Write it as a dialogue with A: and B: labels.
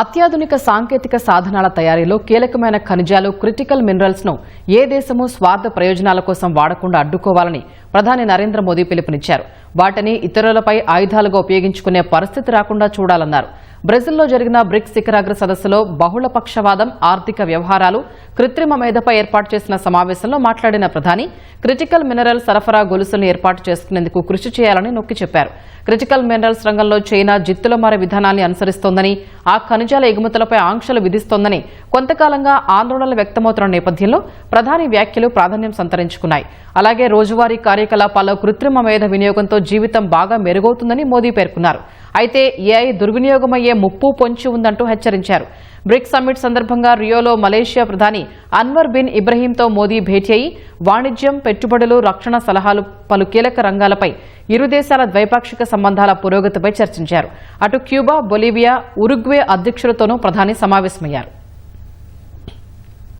A: అత్యాధునిక సాంకేతిక సాధనాల తయారీలో కీలకమైన ఖనిజాలు క్రిటికల్ మినరల్స్ ను ఏ దేశమూ స్వార్థ ప్రయోజనాల కోసం వాడకుండా అడ్డుకోవాలని ప్రధాని నరేంద్ర మోదీ పిలుపునిచ్చారు. వాటిని ఇతరులపై ఆయుధాలుగా ఉపయోగించుకునే పరిస్థితి రాకుండా చూడాలన్నారు. బ్రెజిల్లో జరిగిన బ్రిక్స్ శిఖరాగ్ర సదస్సులో బహుళపక్షవాదం, ఆర్థిక వ్యవహారాలు, కృత్రిమ మేధపై ఏర్పాటు చేసిన సమావేశంలో మాట్లాడిన ప్రధాని క్రిటికల్ మినరల్ సరఫరా గొలుసులను ఏర్పాటు చేసుకునేందుకు కృషి చేయాలని నొక్కి చెప్పారు. క్రిటికల్ మినరల్స్ రంగంలో చైనా జిత్తుల మారే విధానాన్ని అనుసరిస్తోందని, ఆ ఖనిజాల ఎగుమతులపై ఆంక్షలు విధిస్తోందని కొంతకాలంగా ఆందోళనలు వ్యక్తమవుతున్న నేపథ్యంలో ప్రధాని వ్యాఖ్యలు ప్రాధాన్యం సంతరించుకున్నాయి. అలాగే రోజువారీ కార్యకలాపాల్లో కృత్రిమ మేధ వినియోగంతో జీవితం బాగా మెరుగవుతుందని మోదీ పేర్కొన్నారు. అయితే ఏఐ దుర్వినియోగమయ్యే ముప్పు పొంచి ఉందంటూ హెచ్చరించారు. బ్రిక్స్ సమ్మిట్ సందర్భంగా రియోలో మలేషియా ప్రధాని అన్వర్ బిన్ ఇబ్రహీంతో మోదీ భేటీ అయి వాణిజ్యం, పెట్టుబడులు, రక్షణ సలహాలు పలు కీలక రంగాలపై ఇరు దేశాల ద్వైపాక్షిక సంబంధాల పురోగతిపై చర్చించారు. అటు క్యూబా, బొలీవియా, ఉరుగ్వే అధ్యక్షులతోనూ ప్రధాని సమావేశమయ్యారు.